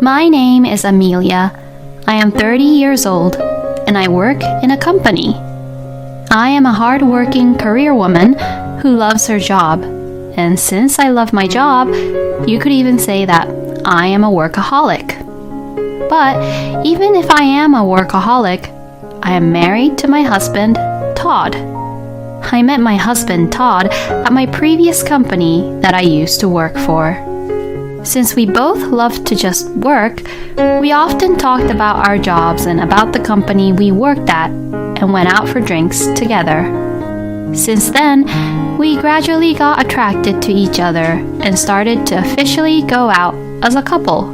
My name is Amelia. I am 30 years old, and I work in a company. I am a hard-working career woman who loves her job. And since I love my job, you could even say that I am a workaholic. But even if I am a workaholic, I am married to my husband, Todd. I met my husband, Todd, at my previous company that I used to work for. Since we both loved to just work, we often talked about our jobs and about the company we worked at and went out for drinks together. Since then, we gradually got attracted to each other and started to officially go out as a couple.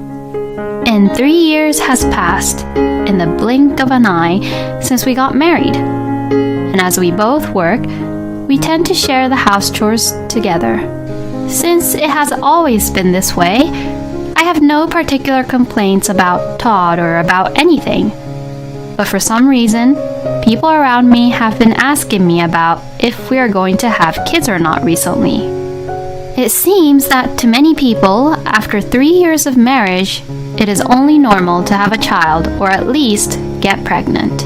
And 3 years has passed in the blink of an eye since we got married. And as we both work, we tend to share the house chores together. Since it has always been this way, I have no particular complaints about Todd or about anything. But for some reason, people around me have been asking me about if we are going to have kids or not recently. It seems that to many people, after 3 years of marriage, it is only normal to have a child or at least get pregnant.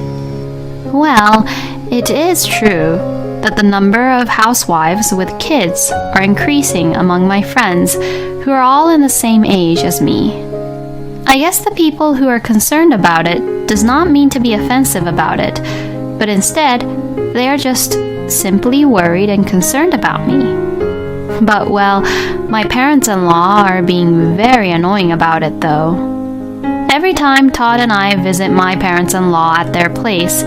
Well, it is true that the number of housewives with kids are increasing among my friends who are all in the same age as me. I guess the people who are concerned about it does not mean to be offensive about it, but instead, they are just simply worried and concerned about me. But well, my parents-in-law are being very annoying about it though. Every time Todd and I visit my parents-in-law at their place,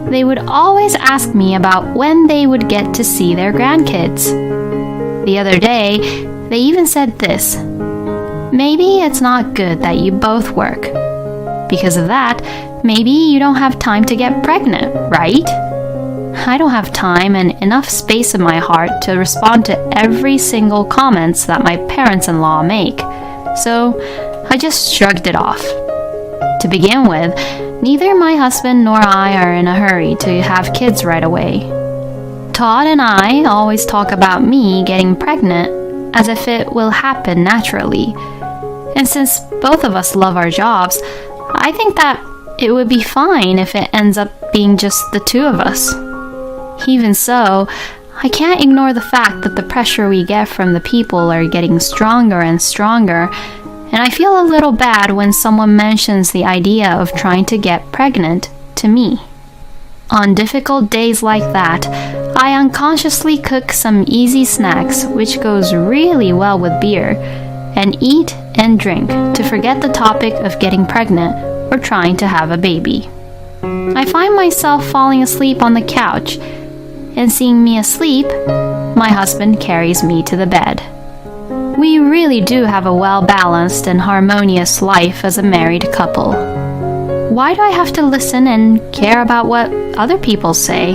they would always ask me about when they would get to see their grandkids. The other day, they even said this: "Maybe it's not good that you both work. Because of that, maybe you don't have time to get pregnant, right?" I don't have time and enough space in my heart to respond to every single comments that my parents-in-law make, so I just shrugged it off. To begin with, neither my husband nor I are in a hurry to have kids right away. Todd and I always talk about me getting pregnant as if it will happen naturally. And since both of us love our jobs, I think that it would be fine if it ends up being just the two of us. Even so, I can't ignore the fact that the pressure we get from the people are getting stronger and stronger, and I feel a little bad when someone mentions the idea of trying to get pregnant to me. On difficult days like that, I unconsciously cook some easy snacks which goes really well with beer, and eat and drink to forget the topic of getting pregnant or trying to have a baby. I find myself falling asleep on the couch, and seeing me asleep, my husband carries me to the bed. We really do have a well-balanced and harmonious life as a married couple. Why do I have to listen and care about what other people say?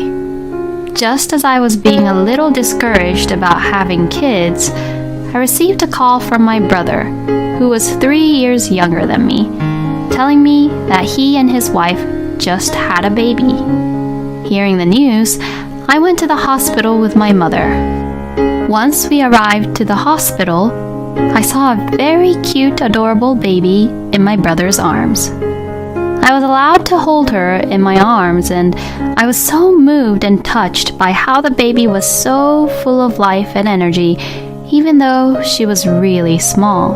Just as I was being a little discouraged about having kids, I received a call from my brother, who was 3 years younger than me, telling me that he and his wife just had a baby. Hearing the news, I went to the hospital with my mother. Once we arrived to the hospital, I saw a very cute, adorable baby in my brother's arms. I was allowed to hold her in my arms, and I was so moved and touched by how the baby was so full of life and energy, even though she was really small.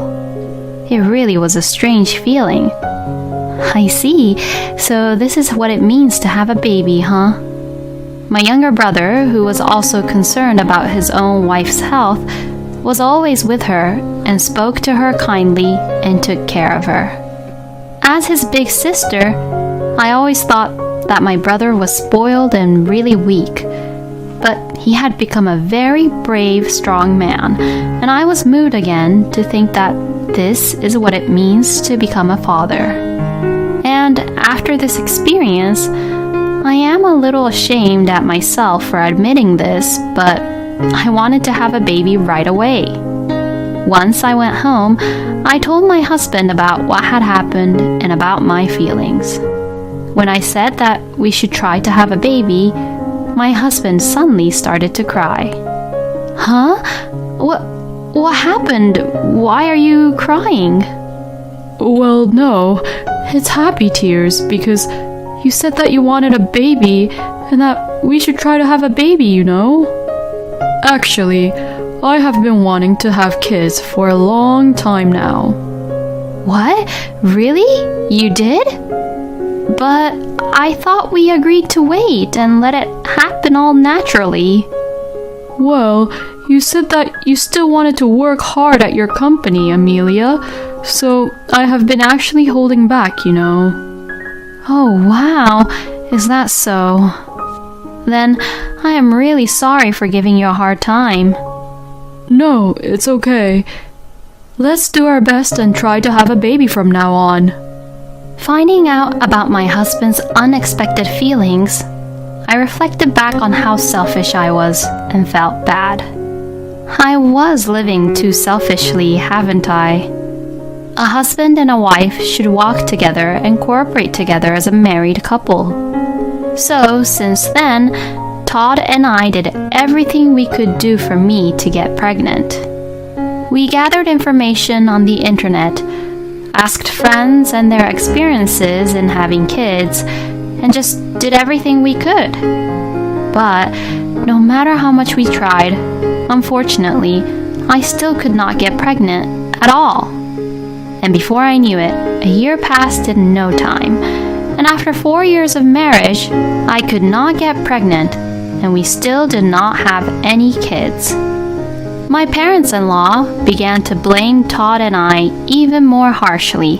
It really was a strange feeling. I see, so this is what it means to have a baby, huh? My younger brother, who was also concerned about his own wife's health, was always with her and spoke to her kindly and took care of her. As his big sister, I always thought that my brother was spoiled and really weak, but he had become a very brave, strong man, and I was moved again to think that this is what it means to become a father. And after this experience, I am a little ashamed at myself for admitting this, but I wanted to have a baby right away. Once I went home, I told my husband about what had happened and about my feelings. When I said that we should try to have a baby, my husband suddenly started to cry. "Huh? What happened? Why are you crying?" Well, no, it's happy tears because you said that you wanted a baby and that we should try to have a baby, you know? Actually, I have been wanting to have kids for a long time now. What? Really? You did? But I thought we agreed to wait and let it happen all naturally. Well, you said that you still wanted to work hard at your company, Amelia, so I have been actually holding back, you know. Oh, wow. Is that so? Then I am really sorry for giving you a hard time. No, it's okay. Let's do our best and try to have a baby from now on. Finding out about my husband's unexpected feelings, I reflected back on how selfish I was and felt bad. I was living too selfishly, haven't I? A husband and a wife should walk together and cooperate together as a married couple. So, since then, Todd and I did everything we could do for me to get pregnant. We gathered information on the internet, asked friends and their experiences in having kids, and just did everything we could. But no matter how much we tried, unfortunately, I still could not get pregnant at all. And before I knew it, a year passed in no time. And after 4 years of marriage, I could not get pregnant, and we still did not have any kids. My parents-in-law began to blame Todd and I even more harshly,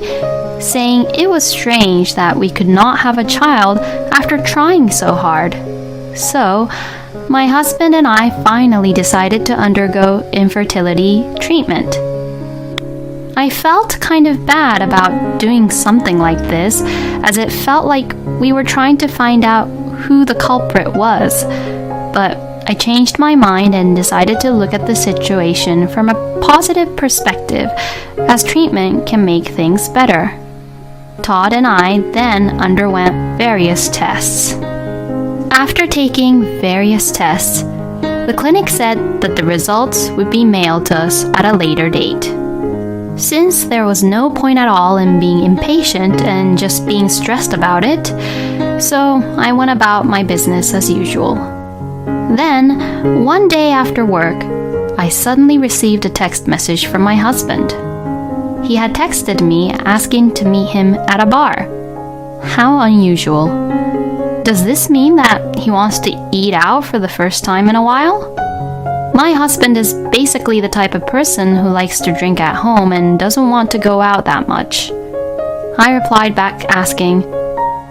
saying it was strange that we could not have a child after trying so hard. So, my husband and I finally decided to undergo infertility treatment. I felt kind of bad about doing something like this, as it felt like we were trying to find out who the culprit was. But I changed my mind and decided to look at the situation from a positive perspective, as treatment can make things better. Todd and I then underwent various tests. After taking various tests, the clinic said that the results would be mailed to us at a later date. Since there was no point at all in being impatient and just being stressed about it, so I went about my business as usual. Then, one day after work, I suddenly received a text message from my husband. He had texted me asking to meet him at a bar. How unusual. Does this mean that he wants to eat out for the first time in a while? My husband is basically the type of person who likes to drink at home and doesn't want to go out that much. I replied back asking,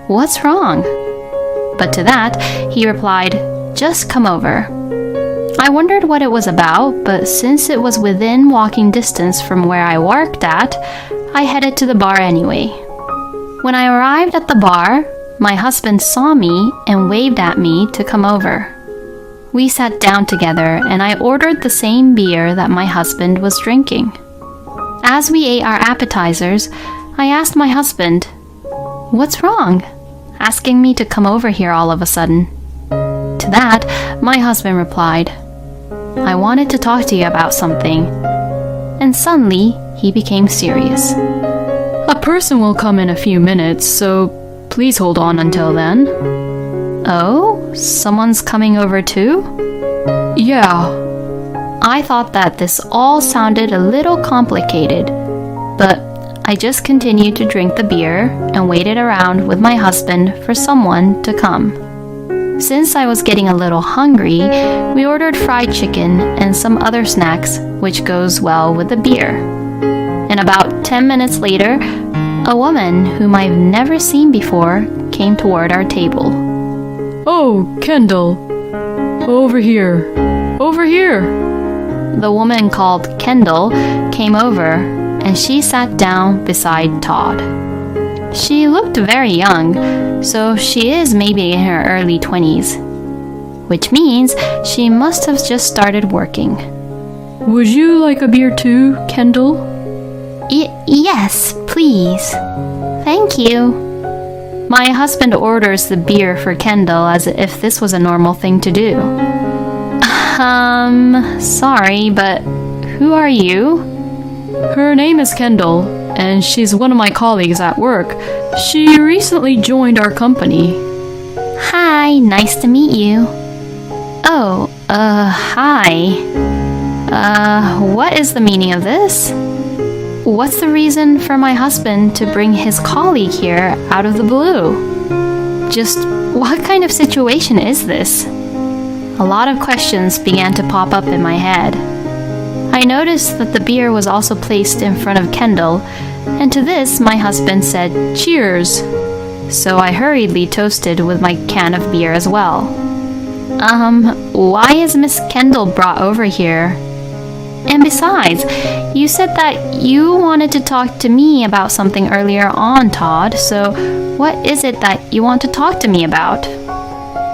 "What's wrong?" But to that, he replied, "Just come over." I wondered what it was about, but since it was within walking distance from where I worked at, I headed to the bar anyway. When I arrived at the bar, my husband saw me and waved at me to come over. We sat down together and I ordered the same beer that my husband was drinking. As we ate our appetizers, I asked my husband, "What's wrong?" asking me to come over here all of a sudden. To that, my husband replied, "I wanted to talk to you about something." And suddenly, he became serious. A person will come in a few minutes, so please hold on until then. Oh, someone's coming over too? Yeah. I thought that this all sounded a little complicated, but I just continued to drink the beer and waited around with my husband for someone to come. Since I was getting a little hungry, we ordered fried chicken and some other snacks, which goes well with the beer. And about 10 minutes later, a woman whom I've never seen before came toward our table. "Oh, Kendall. Over here. Over here." The woman called Kendall came over and she sat down beside Todd. She looked very young, so she is maybe in her early 20s, which means she must have just started working. "Would you like a beer too, Kendall?" Yes, please. Thank you. My husband orders the beer for Kendall as if this was a normal thing to do. Sorry, but who are you? Her name is Kendall. and she's one of my colleagues at work. She recently joined our company. Hi, nice to meet you. Oh, hi. What is the meaning of this? What's the reason for my husband to bring his colleague here out of the blue? Just what kind of situation is this? A lot of questions began to pop up in my head. I noticed that the beer was also placed in front of Kendall, and to this my husband said, "Cheers." So I hurriedly toasted with my can of beer as well. Why is Miss Kendall brought over here? And besides, you said that you wanted to talk to me about something earlier on, Todd, so what is it that you want to talk to me about?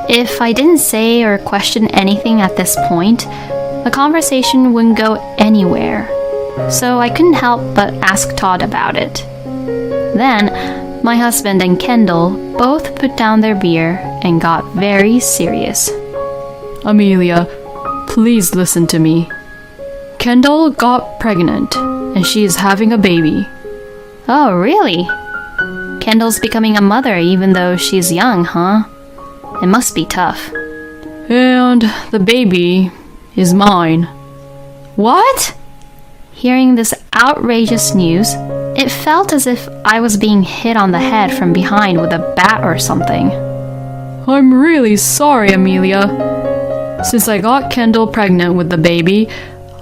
If I didn't say or question anything at this point, the conversation wouldn't go anywhere, so I couldn't help but ask Todd about it. Then, my husband and Kendall both put down their beer and got very serious. Amelia, please listen to me. Kendall got pregnant, and she is having a baby. Oh, really? Kendall's becoming a mother even though she's young, huh? It must be tough. And the baby is mine. What? Hearing this outrageous news, it felt as if I was being hit on the head from behind with a bat or something. I'm really sorry, Amelia. Since I got Kendall pregnant with the baby,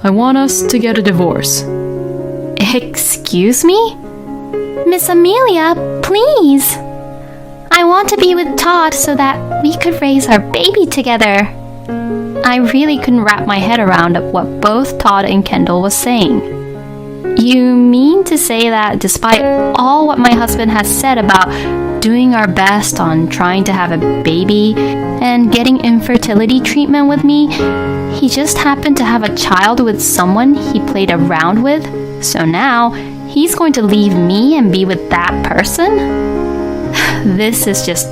I want us to get a divorce. Excuse me? Miss Amelia, please. I want to be with Todd so that we could raise our baby together. I really couldn't wrap my head around what both Todd and Kendall was saying. You mean to say that despite all what my husband has said about doing our best on trying to have a baby and getting infertility treatment with me, he just happened to have a child with someone he played around with, so now he's going to leave me and be with that person? This is just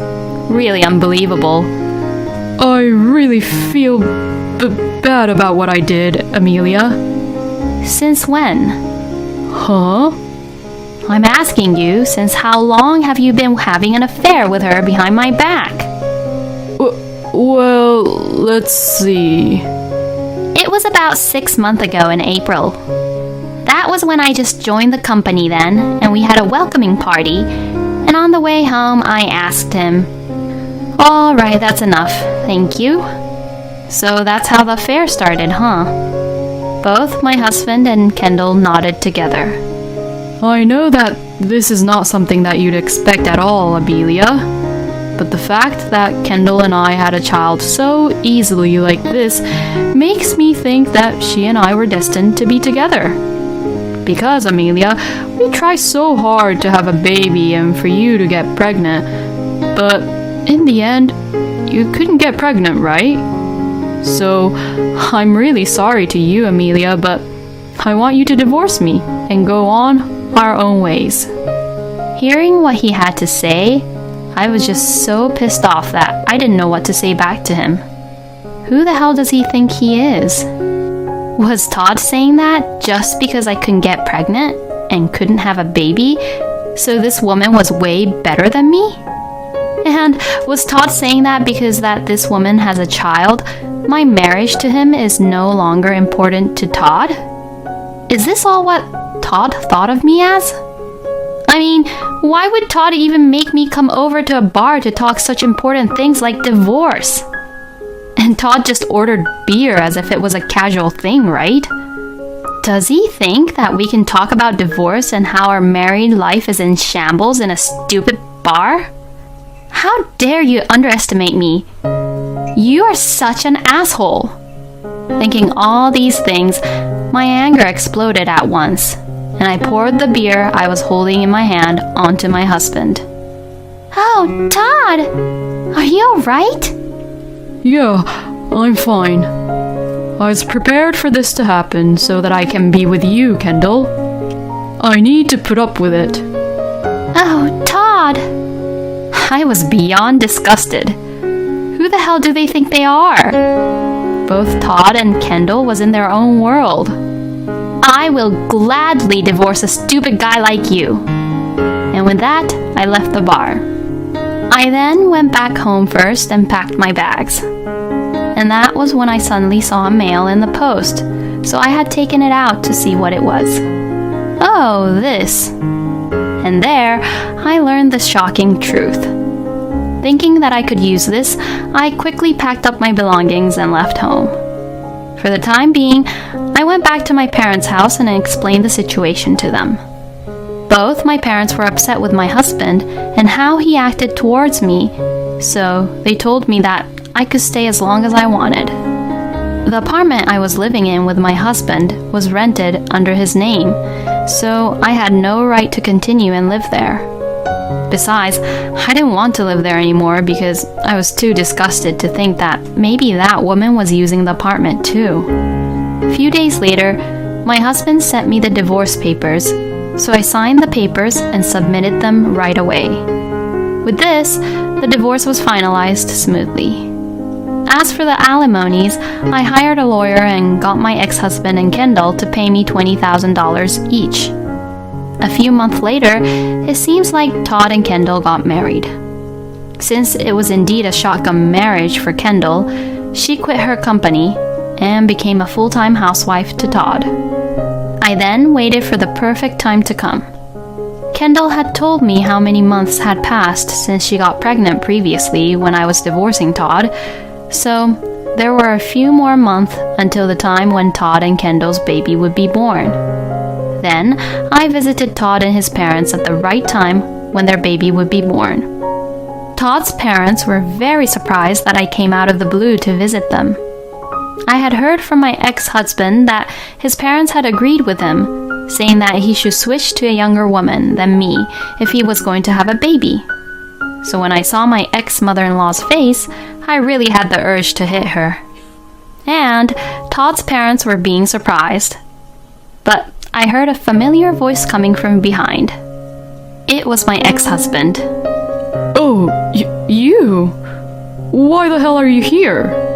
really unbelievable. I really feel bad about what I did, Amelia. Since when? Huh? I'm asking you, since how long have you been having an affair with her behind my back? Well, let's see. It was about 6 months ago in April. That was when I just joined the company then, and we had a welcoming party, and on the way home I asked him, "All right, that's enough, thank you." So that's how the affair started, huh? Both my husband and Kendall nodded together. I know that this is not something that you'd expect at all, Amelia. But the fact that Kendall and I had a child so easily like this makes me think that she and I were destined to be together. Because, Amelia, we try so hard to have a baby and for you to get pregnant, but in the end, you couldn't get pregnant, right? So, I'm really sorry to you, Amelia, but I want you to divorce me and go on our own ways. Hearing what he had to say, I was just so pissed off that I didn't know what to say back to him. Who the hell does he think he is? Was Todd saying that just because I couldn't get pregnant and couldn't have a baby, so this woman was way better than me? And was Todd saying that because that this woman has a child, my marriage to him is no longer important to Todd? Is this all what Todd thought of me as? I mean, why would Todd even make me come over to a bar to talk such important things like divorce? And Todd just ordered beer as if it was a casual thing, right? Does he think that we can talk about divorce and how our married life is in shambles in a stupid bar? How dare you underestimate me? You are such an asshole. Thinking all these things, my anger exploded at once, and I poured the beer I was holding in my hand onto my husband. Oh, Todd! Are you alright? Yeah, I'm fine. I was prepared for this to happen so that I can be with you, Kendall. I need to put up with it. Oh, Todd! I was beyond disgusted. Who the hell do they think they are? Both Todd and Kendall was in their own world. I will gladly divorce a stupid guy like you. And with that, I left the bar. I then went back home first and packed my bags. And that was when I suddenly saw a mail in the post, so I had taken it out to see what it was. Oh, this. And there, I learned the shocking truth. Thinking that I could use this, I quickly packed up my belongings and left home. For the time being, I went back to my parents' house and explained the situation to them. Both my parents were upset with my husband and how he acted towards me, so they told me that I could stay as long as I wanted. The apartment I was living in with my husband was rented under his name, so I had no right to continue and live there. Besides, I didn't want to live there anymore because I was too disgusted to think that maybe that woman was using the apartment too. A few days later, my husband sent me the divorce papers, so I signed the papers and submitted them right away. With this, the divorce was finalized smoothly. As for the alimonies, I hired a lawyer and got my ex-husband and Kendall to pay me $20,000 each. A few months later, it seems like Todd and Kendall got married. Since it was indeed a shotgun marriage for Kendall, she quit her company and became a full-time housewife to Todd. I then waited for the perfect time to come. Kendall had told me how many months had passed since she got pregnant previously when I was divorcing Todd, so there were a few more months until the time when Todd and Kendall's baby would be born. Then, I visited Todd and his parents at the right time when their baby would be born. Todd's parents were very surprised that I came out of the blue to visit them. I had heard from my ex-husband that his parents had agreed with him, saying that he should switch to a younger woman than me if he was going to have a baby. So when I saw my ex-mother-in-law's face, I really had the urge to hit her. And Todd's parents were being surprised. But I heard a familiar voice coming from behind. It was my ex-husband. Oh, you? Why the hell are you here?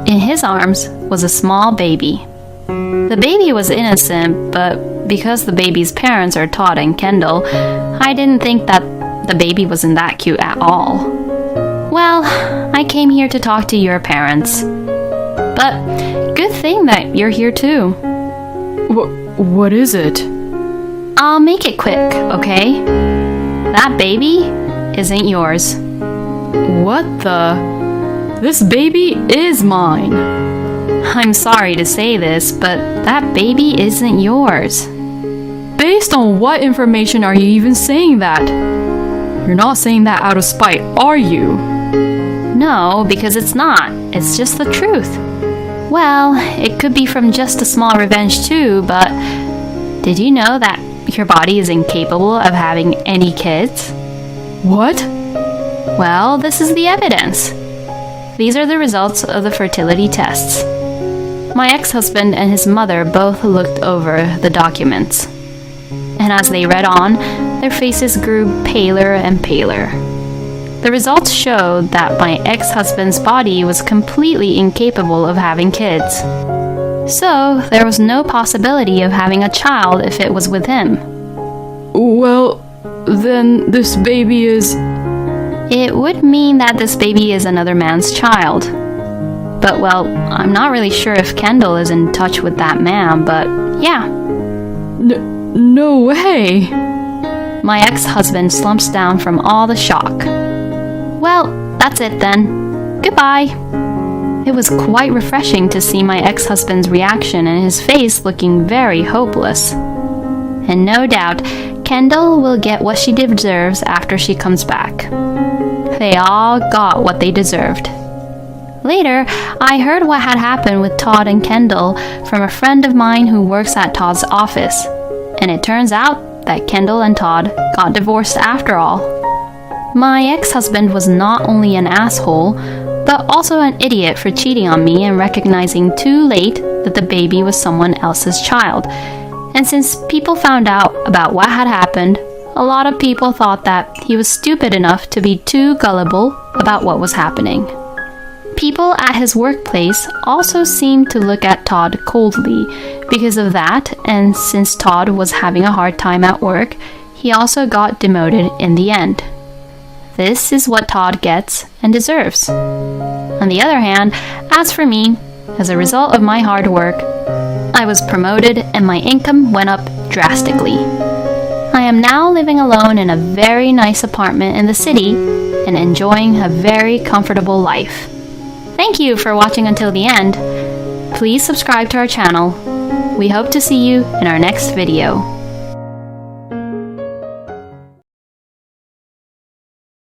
In his arms was a small baby. The baby was innocent, but because the baby's parents are Todd and Kendall, I didn't think that the baby wasn't that cute at all. Well, I came here to talk to your parents. But good thing that you're here too. What is it? I'll make it quick, okay? That baby isn't yours. What the? This baby is mine. I'm sorry to say this, but that baby isn't yours. Based on what information are you even saying that? You're not saying that out of spite, are you? No, because it's not. It's just the truth. Well, it could be from just a small revenge too, but did you know that your body is incapable of having any kids? What? Well, this is the evidence. These are the results of the fertility tests. My ex-husband and his mother both looked over the documents. And as they read on, their faces grew paler and paler. The results showed that my ex-husband's body was completely incapable of having kids. So, there was no possibility of having a child if it was with him. Well, then this baby is... It would mean that this baby is another man's child. But, well, I'm not really sure if Kendall is in touch with that man, but yeah. No way! My ex-husband slumps down from all the shock. Well, that's it then. Goodbye. It was quite refreshing to see my ex-husband's reaction and his face looking very hopeless. And no doubt, Kendall will get what she deserves after she comes back. They all got what they deserved. Later, I heard what had happened with Todd and Kendall from a friend of mine who works at Todd's office. And it turns out that Kendall and Todd got divorced after all. My ex-husband was not only an asshole, but also an idiot for cheating on me and recognizing too late that the baby was someone else's child. And since people found out about what had happened, a lot of people thought that he was stupid enough to be too gullible about what was happening. People at his workplace also seemed to look at Todd coldly because of that, and since Todd was having a hard time at work, he also got demoted in the end. This is what Todd gets and deserves. On the other hand, as for me, as a result of my hard work, I was promoted and my income went up drastically. I am now living alone in a very nice apartment in the city and enjoying a very comfortable life. Thank you for watching until the end. Please subscribe to our channel. We hope to see you in our next video.